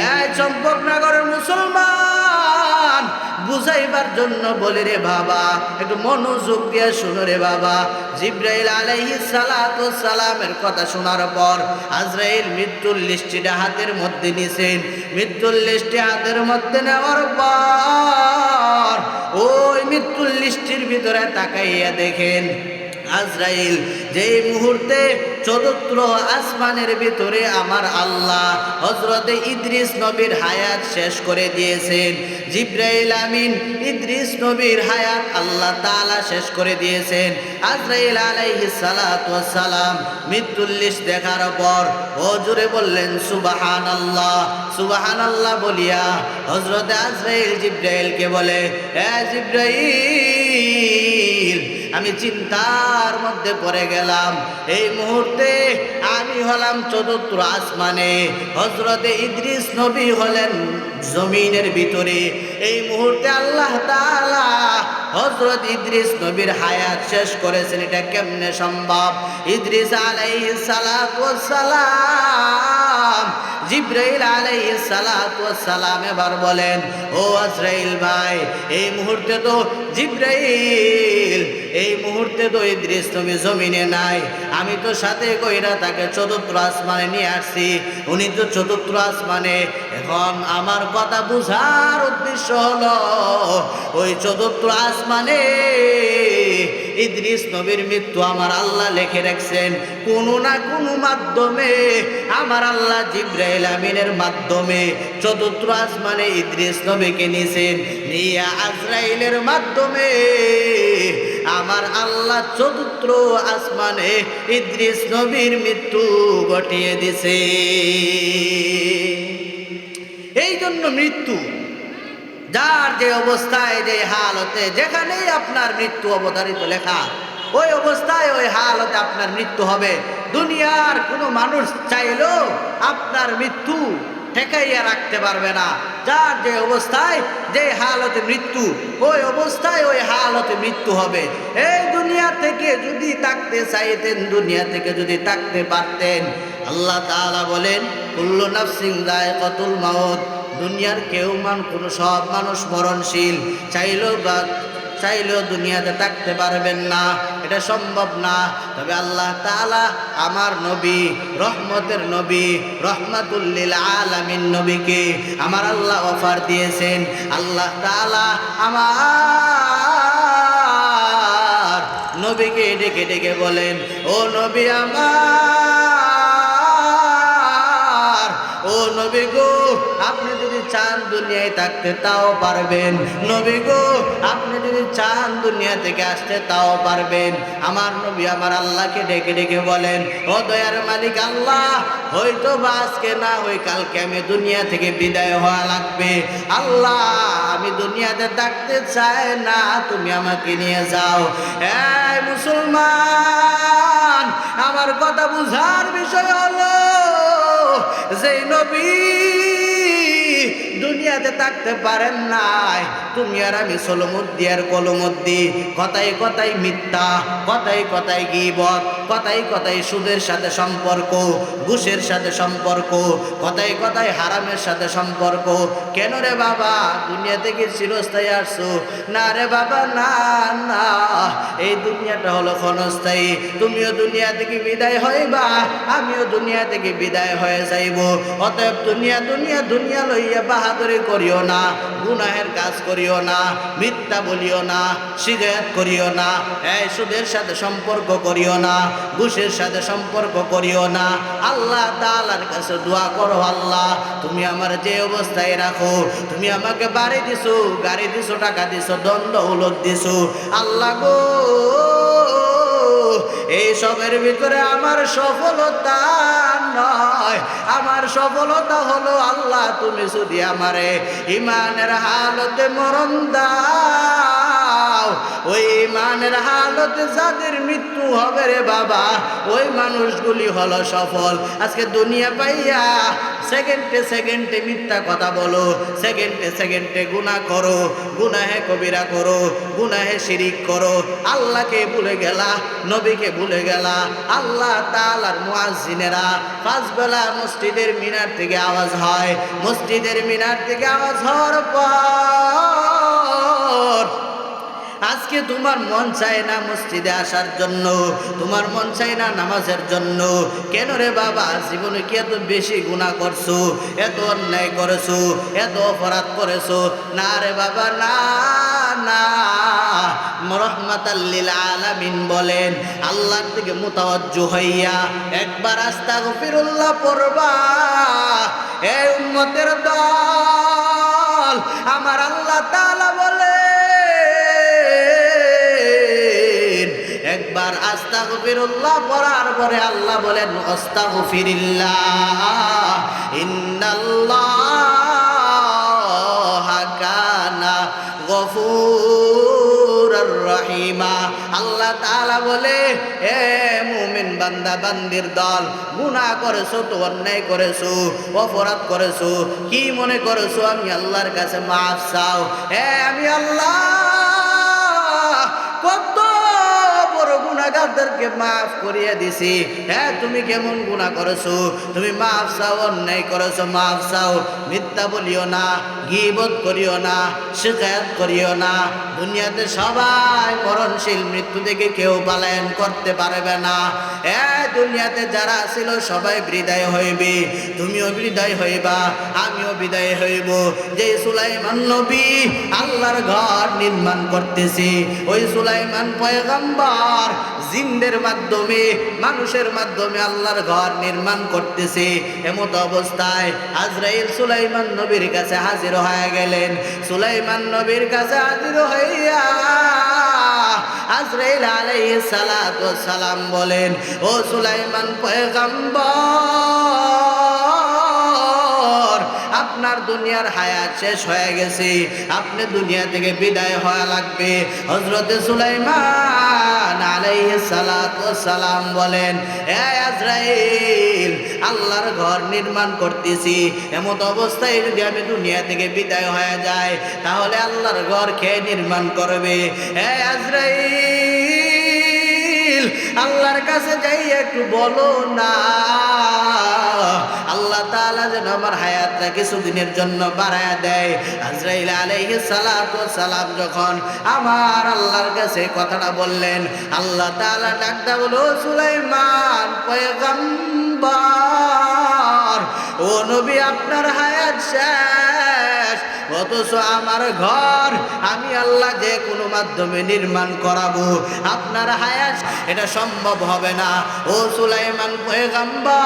এই চম্পকনগরের মুসলমান, বুঝাইবার জন্য বলি রে বাবা, একটু মনোযোগ দিয়ে শুনো রে বাবা। জিবরাইল আলাইহিস সালাতু ওয়াস সালামের কথা শোনার পর আজরাইল মৃত্যুর লিস্টটা হাতের মধ্যে নিছেন। মৃত্যুর লিস্টে হাতের মধ্যে নেওয়ার পর ওই মৃত্যুর লিস্টের ভিতরে তাকাইয়া দেখেন আজরাইল যেই মুহূর্তে চতুর্থ আসমানের ভিতরে আমার আল্লাহ হযরতে ইদ্রিস নবীর হায়াত শেষ করে দিয়েছেন, জিবরাইল আমিন ইদ্রিস নবীর হায়াত আল্লাহ তাআলা শেষ করে দিয়েছেন। আজরাইল আলাইহিস সালাতু ওয়াস সালাম মৃত্যুর লিস্ট দেখার পর ও জোরে বললেন সুবহানাল্লাহ। সুবহানাল্লাহ বলিয়া হযরতে আজরাইল জিবরাইলকে বলে, হে জিবরাইল, আমি চিন্তার মধ্যে পড়ে গেলাম। এই মুহূর্তে আমি হলাম চতুর্থ আসমানে, হযরতে ইদ্রিস নবী হলেন জমিনের ভিতরে। এই মুহূর্তে আল্লাহ তাআলা হযরত ইদ্রিস নবীর হায়াত শেষ করেছেন, এটা কেমনে সম্ভব? ইদ্রিস আলাইহিস সালাতু ওয়াস সালাম জিবরাইল আলাইহিস সালাতু ওয়াস সালাম এবার বলেন, ও আজরাইল ভাই, এই মুহূর্তে তো জিবরাইল, এই মুহূর্তে তো ইদ্রিস নবী জমিনে নাই, আমি তো সাথে কইরা তাকে চতুর্থ আসমানে নিয়ে আসছি, উনি তো চতুর্থ আসমানে। এখন আমার কথা বুঝার উদ্দেশ্য হলো ওই চতুর্থ আসমানে ইদ্রিস নবীর মৃত্যু আমার আল্লাহ লিখে রাখছেন কোনো না কোনো মাধ্যমে। আমার আল্লাহ জিবরাইল আমিনের মাধ্যমে চতুর্থ আসমানে ইদ্রিস নবীকে নিয়েছেন, নিয়ে আজরাইলের মাধ্যমে আমার আল্লাহ চতুর্থ আসমানে ইদ্রিস নবীর মৃত্যু ঘটিয়ে দিছে। এই জন্য মৃত্যু যার যে অবস্থায়, যে হালতে, যেখানেই আপনার মৃত্যু অবধারিত লেখা, ওই অবস্থায় ওই হালতে আপনার মৃত্যু হবে। দুনিয়ার কোনো মানুষ চাইলেও আপনার মৃত্যু ঠেকাইয়া রাখতে পারবে না। যার যে অবস্থায়, যে হালতে মৃত্যু, ওই অবস্থায় ওই হালতে মৃত্যু হবে। এই দুনিয়া থেকে যদি থাকতে চাইতেন, দুনিয়া থেকে যদি থাকতে পারতেন, আল্লাহ তাআলা বলেন কুল্লু নাফসিন যায়কাতুল মাউত, দুনিয়ার কেউ কোনো সব মানুষ মরণশীল, চাইলেও দুনিয়াতে থাকতে পারবেন না, এটা সম্ভব না। তবে আল্লাহ তাআলা আমার নবী, রহমতের নবী, রহমাতুল লিল আলামিন নবীকে আমার আল্লাহ অফার দিয়েছেন। আল্লাহ তাআলা আমার নবীকে ডেকে ডেকে বলেন, ও নবী আমার, ও নবী গো, আপনি যদি চান দুনিয়ায় থাকতে তাও পারবেন। নবী গো, আপনি যদি চান দুনিয়া থেকে আসতে তাও পারবেন। আমার নবী আমার আল্লাহকে ডেকে ডেকে বলেন, ও দয়ার মালিক আল্লাহ, হয়তো বা আজকে না হয় কালকে আমি দুনিয়া থেকে বিদায় হওয়া লাগবে। আল্লাহ, আমি দুনিয়াতে থাকতে চাই না, তুমি আমাকে নিয়ে যাও। এই মুসলমান, আমার কথা বুঝার বিষয় হলো যে নবী দুনিয়াতে থাকতে পারেন নাই, তুমি আর আমি সলমুদ্দি আর কলমুদ্দি, কথায় কথায় মিথ্যা, কথায় কথায় গীবত, কথায় কথায় সুদের সাথে সম্পর্ক, ঘুষের সাথে সম্পর্ক, কথায় কথায় হারামের সাথে সম্পর্ক। কেন রে বাবা, দুনিয়া থেকে চিরস্থায়ী আসছো? না রে বাবা, না না, এই দুনিয়াটা হলো ক্ষণস্থায়ী। তুমিও দুনিয়া থেকে বিদায় হইবা, আমিও দুনিয়া থেকে বিদায় হয়ে যাইব। অতএব দুনিয়া দুনিয়া দুনিয়া লইয়া বাহাদুরি করিও না, গুনাহের কাজ করিও না, মিথ্যা বলিও না, সিগারেট করিও না, এই সুদের সাথে সম্পর্ক করিও না, ঘুষের সাথে সম্পর্ক করিও না। আল্লাহ তাআলার কাছে দোয়া করো, আল্লাহ তুমি আমার যে অবস্থায় রাখো, তুমি আমাকে বাড়ি দিছো, গাড়ি দিছো, টাকা দিছো, দণ্ড উলত দিছো, আল্লাহ গো, এই সবের ভিতরে আমার সফলতা নয়, আমার সফলতা হলো আল্লাহ তুমি যদি আমারে ইমানের হালতে মরণ দাও। ওই ইমানের হালতে যাদের মৃত্যু হবে রে বাবা, ওই মানুষগুলি হলো সফল। আজকে দুনিয়া পাইয়া সেকেন্ডে সেকেন্ডে মিথ্যা কথা বলো, সেকেন্ডে সেকেন্ডে গুনাহ করো, গুনাহে কবিরা করো, গুনাহে শিরিক করো, আল্লাহকে ভুলে গেলা, নবীকে ভুলে গেলা। আল্লাহ তাআলার মুয়াজ্জিনেরা পাঁচ বেলা মসজিদের মিনার থেকে আওয়াজ হয়, মসজিদের মিনার থেকে আওয়াজ হওয়ার পর আজকে তোমার মন চায় না মসজিদে আসার জন্য, তোমার মন চায় না নামাজের জন্য। কেন রে বাবা, জীবনে কি এত বেশি গুনাহ করছো, এত অন্যায় করেছো, এত অপরাধ করেছো? না রে বাবা, না না, রাহমাতাল লিল আলামিন বলেন, আল্লাহর দিকে মুতাওয়াজ্জু হইয়া একবার আস্তাগফিরুল্লাহ পড়বা। এই উম্মতের দল, আমার আল্লাহ তাআলা বলেন, একবার আস্তাগফিরুল্লাহ পড়ার পরে আল্লাহ বলেন, আস্তাগফিরিল্লাহ ইন্নাল্লাহা কানা গফুরার রহিমা। আল্লাহ তাআলা বলে, এ মুমিন বান্দা বান্দির দল, গুনাহ করেছো তো, অন্যায় করেছো, অপরাধ করেছো, কি মনে করেছো আমি আল্লাহর কাছে মাফ চাও? আমি আল্লাহ কত বড় গুনাহগারদেরকে মাফ করিয়ে দিছি। তুমি কেমন গুনাহ করেছো? তুমি মাফ চাও, অন্যায় করেছো, মাফ চাও। মিথ্যা বলিও না, গীবত করিও না, শিকায়ত করিও না। দুনিয়াতে সবাই মরণশীল, মৃত্যু থেকে কেউ পলায়ন করতে পারবে না। দুনিয়াতে যারা ছিল সবাই বিদায় হইবে, তুমিও বিদায় হইবা, আমিও বিদায় হইব। যে সুলাইমান নবী আল্লাহর ঘর নির্মাণ করতেছে, ওই সুলাইমান পয়গম্বর জিনদের মাধ্যমে, মানুষের মাধ্যমে আল্লাহর ঘর নির্মাণ করতেছে। এমত অবস্থায় আজরাইল সুলাইমান নবীর কাছে হাজির হয়ে গেলেন। সুলাইমান নবীর কাছে হাজির হইয়া আজরাইল আলাইহিস সালাতু ওয়াস সালাম বলেন, ও সুলাইমান পয়গম্বর, আপনার দুনিয়ার হায়াত শেষ হয়ে গেছে, আপনি দুনিয়া থেকে বিদায় হওয়া লাগবে। হযরতে সুলাইমান আলাইহিস সালাতু ওয়াস সালাম বলেন, আজরাইল, আল্লাহর ঘর নির্মাণ করতেছি, এমত অবস্থায় যদি আমি দুনিয়া থেকে বিদায় হয়ে যায়, তাহলে আল্লাহর ঘর কে নির্মাণ করবে? আজরাইল, আল্লাহর কাছে যাই একটু বলো না, আল্লাহ তাআলা যেন আমার হায়াতটা কিছুদিনের জন্য বাড়ায়া দেয়। আজরাইল আলাইহিস সালাতু ওয়াস সালাম যখন আমার আল্লাহর কাছে কথাটা বললেন, আল্লাহ তাআলা ডাকটা বলো, সুলাইমান পয়গম্বর, ও নবী, আপনার হায়াত শেষ, অথচ আমার ঘর আমি আল্লাহ যে কোনো মাধ্যমে নির্মাণ করাবো, আপনার হায়াত এটা সম্ভব হবে না। ও সুলাইমান পয়গম্বর,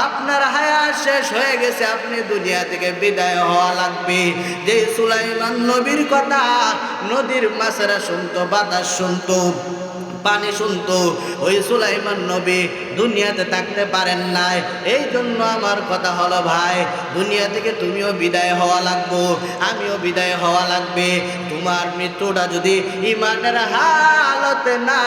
আপনার হায়াত শেষ হয়ে গেছে, আপনি দুনিয়া থেকে বিদায় হওয়া লাগবে। যে সুলাইমান নবীর কথা নদীর মাছেরা শুনতো, বাতাস শুনতো, পানি শুনতো, ওই সুলাইমান নবী দুনিয়াতে থাকতে পারেন নাই। এই জন্য আমার কথা হলো, ভাই, দুনিয়া থেকে তুমিও বিদায় হওয়া লাগবো, আমিও বিদায় হওয়া লাগবে। তোমার মৃত্যুটা যদি ইমানের হালতে না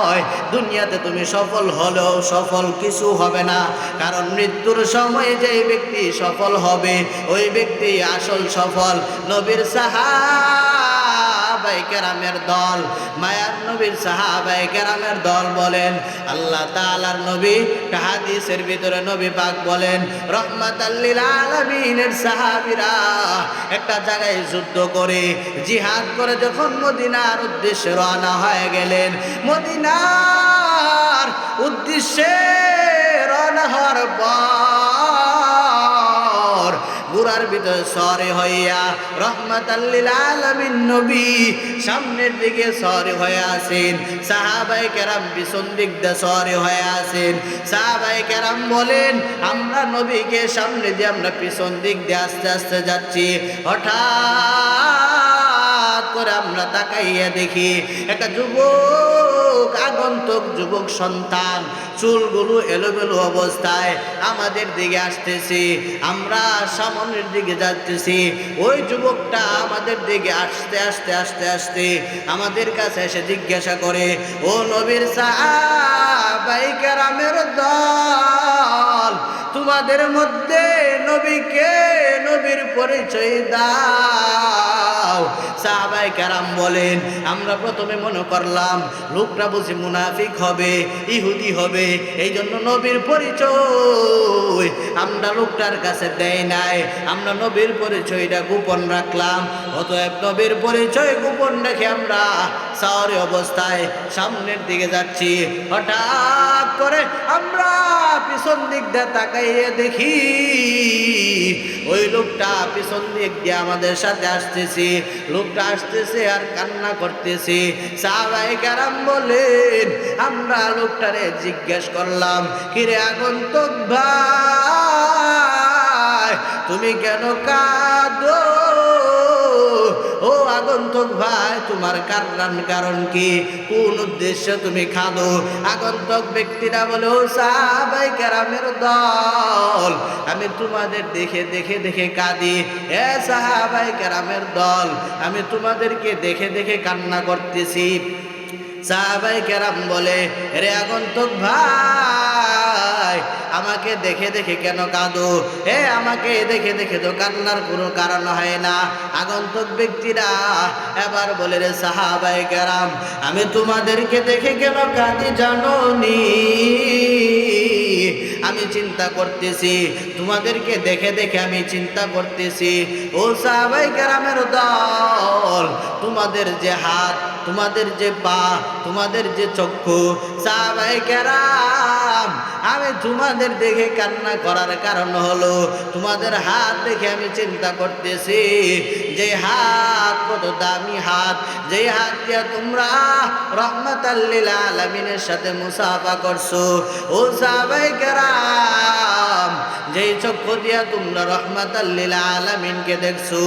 হয়, দুনিয়াতে তুমি সফল হলেও সফল কিছু হবে না। কারণ মৃত্যুর সময় যে ব্যক্তি সফল হবে, ওই ব্যক্তি আসল সফল। নবীর সাহাবায়ে কেরামের দল, মায়ার নবীর সাহাবায়ে কেরামের দল বলেন, আল্লাহ তাআলার নবী হাদিসের ভিতরে নবী পাক বলেন, রাহমাতাল লিল আলামিনের সাহাবীরা একটা জায়গায় যুদ্ধ করে, জিহাদ করে যখন মদিনার উদ্দেশ্যে রওনা হয়ে গেলেন, মদিনার উদ্দেশ্যে রওনা হওয়ার পর গুরার ভিতরে সরে হইয়া রাহমাতাল লিল আলামিন নবী সামনের দিকে সরে হয়ে আছেন, সাহাবায়ে কেরাম পিছন দিক দিয়ে সরে হয়ে আছেন। সাহাবায়ে কেরাম বলেন, আমরা নবীকে সামনে দিয়ে আমরা পিছন দিক দিয়ে আস্তে আস্তে যাচ্ছি, হঠাৎ করে আমরা তাকাইয়া দেখি একটা যুবক, আগন্তুক যুবক সন্তান, চুলগুলো এলোমেলো অবস্থায় আমাদের দিকে আসতেছে। আমরা সামনের দিকে যাচ্তেছি, ওই যুবকটা আমাদের দিকে আসতে আসতে আসতে আসতে আমাদের কাছে এসে জিজ্ঞাসা করে, ও নবীর সাহাবায়ে কেরামের দল, তোমাদের মধ্যে নবীকে, নবীর পরিচয় দাও। সাহাবায়ে কেরাম বলেন, আমরা প্রথমে মনে করলাম লোকটা বুঝি মুনাফিক হবে, ইহুদি হবে, এই জন্য নবীর পরিচয় আমরা লোকটার কাছে দেই নাই, আমরা নবীর পরিচয়টা গোপন রাখলাম। অতএব নবীর পরিচয় গোপন রেখে আমরা সাওয়ারি অবস্থায় সামনের দিকে যাচ্ছি, হঠাৎ করে আমরা পিছন দিক দিয়ে তাকাইয়ে দেখি ওই লোকটা পিছন দিক দিয়ে আমাদের সাথে আসতেছে। লোকটা আসতেছে আর কান্না করতেছে। সাহাবায়ে কেরাম বলেন, আমরা লোকটারে জিজ্ঞেস করলাম, কিরে আগন্তুক ভাই, তুমি কেন কাঁদো? ও আগন্তুক ভাই, তোমার কারণ কি? কোন উদ্দেশ্যে তুমি কাঁদো? আগন্তুক ব্যক্তিরা বলে, ও সাহাবায়ে কেরামের দল, আমি তোমাদের দেখে দেখে দেখে কাঁদি। এ সাহাবায়ে কেরামের দল, আমি তোমাদেরকে দেখে দেখে কান্না করতেছি। সাহাবায়ে কেরাম বলে, রে আগন্তুক ভাই, আমাকে দেখে দেখে কেন কাঁদো? আমাকে দেখে দেখে তো কান্নার কোনো কারণ হয় না। আগন্তুক ব্যক্তিরা এবার বলে, রে সাহাবায়ে কেরাম, আমি তোমাদেরকে দেখে কেন কাঁদি জানো নি? আমি চিন্তা করতেছি, তোমাদেরকে দেখে দেখে আমি চিন্তা করতেছি, ও সাহাবায়ে কেরামের দল, তোমাদের যে হাত, তোমাদের যে পা, তোমাদের যে চক্ষু, সাহাবায়ে কেরাম, আমি তোমাদের দেখে কান্না করার কারণ হলো তোমাদের হাত দেখে আমি চিন্তা করতেছি যে হাত কত দামি হাত, যে হাত দিয়ে তোমরা রহমাতাল লিল আলামিনের সাথে মুসাফা করছো। ও সাহাবায়ে কেরাম, যেই চক্ষু দিয়া তোমরা রহমাতাল লিল আলামিনকে দেখছো,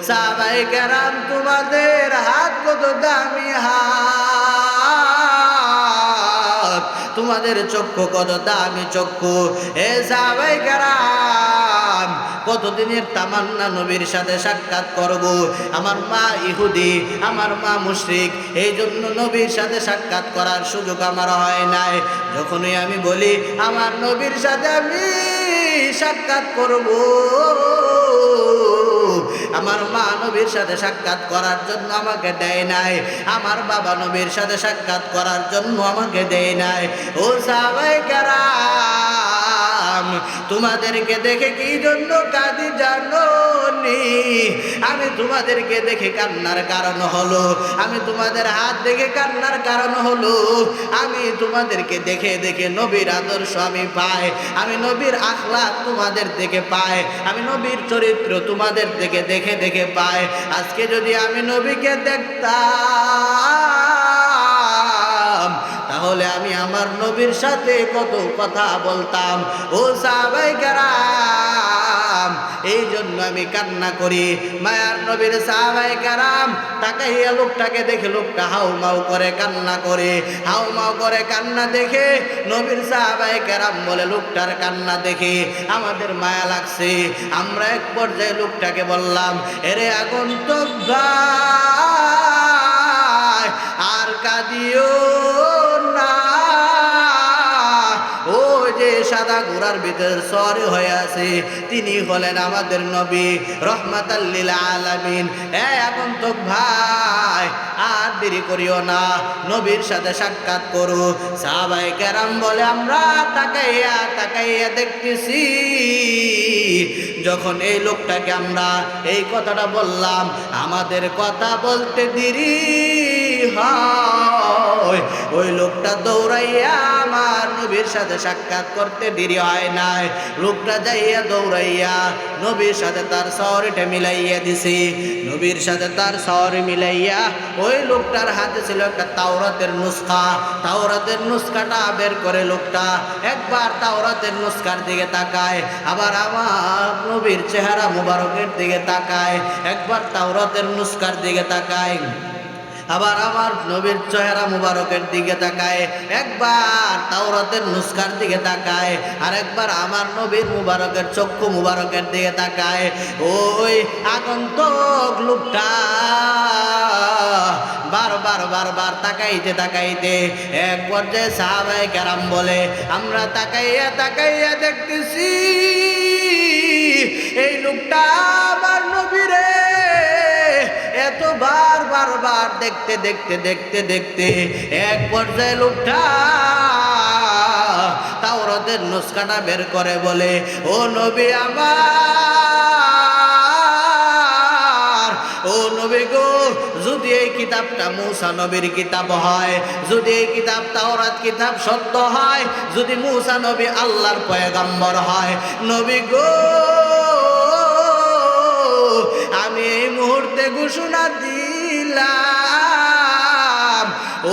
সাহাবায়ে কেরাম, তোমাদের হাত কত দামি হাত, তোমাদের চক্ষু কত দামি চক্ষু। এ সাহাবায়ে কেরাম, কতদিনের তামান্না নবীর সাথে সাক্ষাৎ করব। আমার মা ইহুদি, আমার মা মুশরিক, এই জন্য নবীর সাথে সাক্ষাৎ করার সুযোগ আমার হয় নাই। যখনই আমি বলি আমার নবীর সাথে আমি সাক্ষাৎ করব, আমার মা নবীর সাথে সাক্ষাৎ করার জন্য আমাকে দেয় নাই, আমার বাবা নবীর সাথে সাক্ষাৎ করার জন্য আমাকে দেয় নাই। ও সাহাবায়ে কেরাম, তোমাদেরকে দেখে কি জন্য কাঁদি জানো নি? আমি তোমাদেরকে দেখে কান্নার কারণ হলো, আমি তোমাদের হাত দেখে কান্নার কারণ হলো, আমি তোমাদেরকে দেখে দেখে নবীর আদর্শ আমি পাই, আমি নবীর আখলাক তোমাদের থেকে পাই, আমি নবীর চরিত্র তোমাদের থেকে দেখে দেখে পাই। আজকে যদি আমি নবীকে দেখতাম, তাহলে আমি আমার নবীর সাথে কত কথা বলতাম। ও সাহাবায়ে কেরাম, এই জন্য আমি কান্না করি। মায়ার নবীর সাহাবায়ে কেরাম তাকাইয়া লোকটাকে দেখে লোকটা হাউমাউ করে কান্না করে, হাউমাউ করে কান্না দেখে নবীর সাহাবায়ে কেরাম বলে, লোকটার কান্না দেখে আমাদের মায়া লাগছে। আমরা এক পর্যায়ে লোকটাকে বললাম, এরে আগন্তুক ভাই, আর কাঁদিও না। ও যে সাদা ঘোড়ার ভিতর সওয়ারি হয়ে আছে, তিনি হলেন আমাদের নবী রহমাতাল লিল আলামিন। আগন্তুক ভাই, আর দেরি করিও না, নবীর সাথে সাক্ষাৎ করো। সাহাবায়ে কেরাম বলে, আমরা তাকাইয়া তাকাইয়া দেখতেছি। যখন এই লোকটাকে আমরা এই কথাটা বললাম, আমাদের কথা বলতে দেরি হয়, ওই লোকটা দৌড়াইয়া আমার নবীর সাথে সাক্ষাৎ করতে দেরি হয় নাই। লোকটা যাইয়া দৌড়াইয়া নবীর সাথে তার সওয়ারিটা মিলাইয়া দিছে। নবীর সাথে তার সওয়ারি মিলাইয়া ওই লোকটার হাতে ছিল একটা তাওরাতের নুসখা। তাওরাতের নুসখাটা বের করে লোকটা একবার তাওরাতের নুসখার দিকে তাকায়, আবার আমার নবীর চেহারা মুবারকের দিকে তাকায়, একবার তাওরাতের নুসখার দিকে তাকায়, আবার আমার নবীর চেহারা মুবারকের দিকে তাকায়, একবার তাওরাতের নুসখার দিকে তাকায়, আর একবার আমার নবীর মুবারকের চক্ষু মুবারকের দিকে তাকায়। ওই আগন্তুক লোকটা বারবার বারবার তাকাইতে তাকাইতে এক পর্যায়ে সাহাবায়ে কেরাম বলে, আমরা তাকাইয়া তাকাইয়া দেখতেছি এই লোকটা আমার নবীরে এত বারবার দেখতে দেখতে দেখতে দেখতে এক পর্যায়ে লোকটা তাওরাতের নুসখাটা বের করে বলে, ও নবী আমার, ও নবী গো, যদি এই কিতাবটা মূসা নবীর কিতাব হয়, যদি এই কিতাব তাওরাত কিতাব সত্য হয়, যদি মূসা নবী আল্লাহর পয়গম্বর হয়, নবী গো আমি এই মুহূর্তে ঘোষণা দিলাম,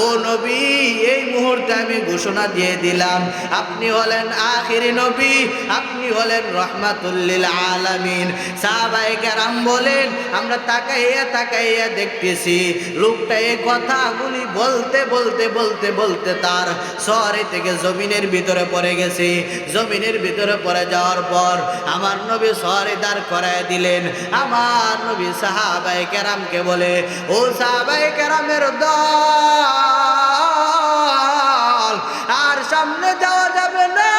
ও নবী এই মুহূর্তে আমি ঘোষণা দিয়ে দিলাম, আপনি হলেন আখিরি নবী, আপনি হলেন রহমাতুল লিল আলামিন। সাহাবায়ে কেরাম বলেন, আমরা তাকাইয়া তাকাইয়া দেখতেছি লোকটা এই কথাগুলি বলতে বলতে বলতে বলতে তার শহরে থেকে জমিনের ভিতরে পড়ে গেছে। জমিনের ভিতরে পড়ে যাওয়ার পর আমার নবী শহরে দাঁড় করায় দিলেন। আমার নবী সাহাবায়ে কেরামকে বলে, ও সাহাবায়ে কেরামের দল, আর সামনে যাওয়া যাবে না।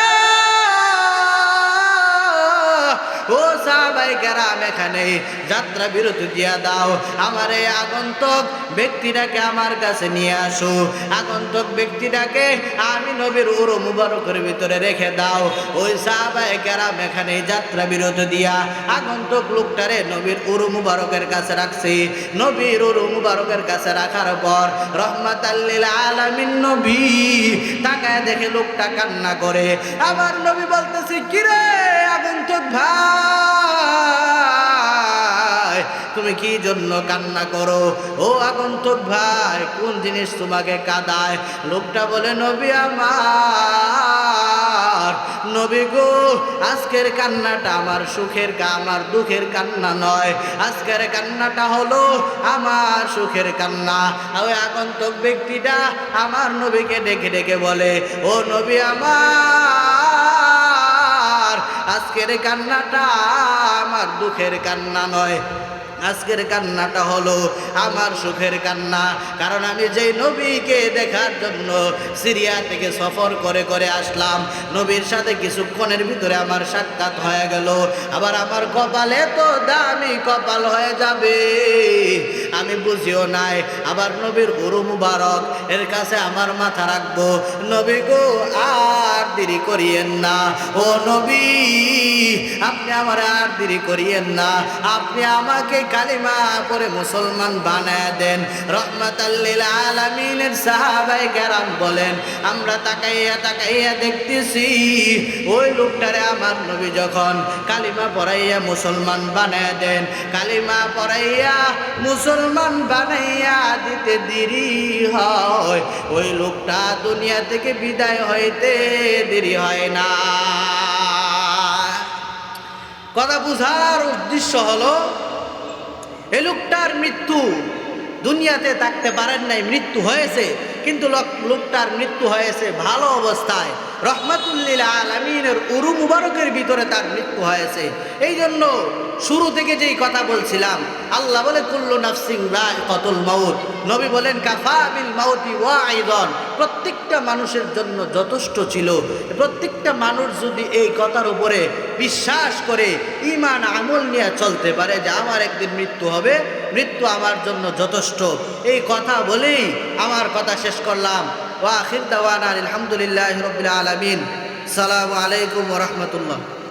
ও সাহাবায়ে কেরাম, এখানে যাত্রা বিরতি দিয়া দাও, আমার এই আগন্তুক ব্যক্তিটাকে আমার কাছে নিয়ে আসো, আগন্তুক ব্যক্তিটাকে আমি নবীর উরু মুবারকের ভিতরে রেখে দাও। ওই সাহাবায়ে কেরাম এখানে যাত্রা বিরতি দিয়া আগন্তুক লোকটারে নবীর উরু মুবারকের কাছে রাখছে। নবীর উরু মুবারকের কাছে রাখার পর রহমাতাল লিল আলামিন নবী তাকায় দেখে লোকটা কান্না করে। আমার নবী বলতেছে, কিরে আগন্তুক ভাই, তুমি কি জন্য কান্না করো? ও আগন্তুক ভাই, কোন জিনিস তোমাকে কাঁদায়? লোকটা বলে, নবী আমার, নবী গো আজকের কান্নাটা আমার সুখের আমার দুঃখের কান্না নয়, আজকের কান্নাটা হলো আমার সুখের কান্না। ওই আগন্তুক ব্যক্তিটা আমার নবীকে ডেকে ডেকে বলে, ও নবী আমার, আজকের কান্নাটা আমার দুঃখের কান্না নয়, আজকের কান্নাটা হলো আমার সুখের কান্না। কারণ আমি যেই নবীকে দেখার জন্য সিরিয়া থেকে সফর করে করে আসলাম, নবীর সাথে কিছুক্ষণের ভিতরে আমার সাক্ষাৎ হয়ে গেল। আবার আমার কপালে তো দামি কপাল হয়ে যাবে, আমি বুঝিও নাই। আবার নবীর উরু মুবারক এর কাছে আমার মাথা রাখবো। নবী গো আর দেরি করিয়েন না, ও নবী আপনি আমার আর দেরি করিয়েন না, আপনি আমাকে কালিমা পড়ে মুসলমান বানায় দেন। রহমাতাল লিল আলামিনের সাহাবায়ে কেরাম বলেন, আমরা তাকাইয়া তাকাইয়া দেখতেছি ওই লোকটারে আমার নবী যখন কালিমা পড়াইয়া মুসলমান বানায় দেন, কালিমা পড়াইয়া মুসলমান বানাইয়া দিতে দেরি হয়, ওই লোকটা দুনিয়া থেকে বিদায় হইতে দেরি হয় না। কথা বুঝার উদ্দেশ্য হলো, এই লোকটার মৃত্যু, দুনিয়াতে থাকতে পারেন নাই, মৃত্যু হয়েছে, কিন্তু লোকটার মৃত্যু হয়েছে ভালো অবস্থায়, রহমাতুল লিল আলামিনের উরু মুবারকের ভিতরে তার মৃত্যু হয়েছে। এই জন্য শুরু থেকে যেই কথা বলছিলাম, আল্লাহ বলে কুল্লু নাফসিন যায়কাতুল মাউত, নবী বলেন কাফা বিল মাউতি ওয়াইদান, প্রত্যেকটা মানুষের জন্য যথেষ্ট ছিল। প্রত্যেকটা মানুষ যদি এই কথার উপরে বিশ্বাস করে ঈমান আমল নিয়ে চলতে পারে যে আমার একদিন মৃত্যু হবে, মৃত্যু আমার জন্য যথেষ্ট, এই কথা বলেই আমার কথা শেষ করলাম। ওয়া আখির দাওয়ানা আলহামদুলিল্লাহি রাব্বিল আলামিন। আসসালামু আলাইকুম ওয়া রাহমাতুল্লাহ।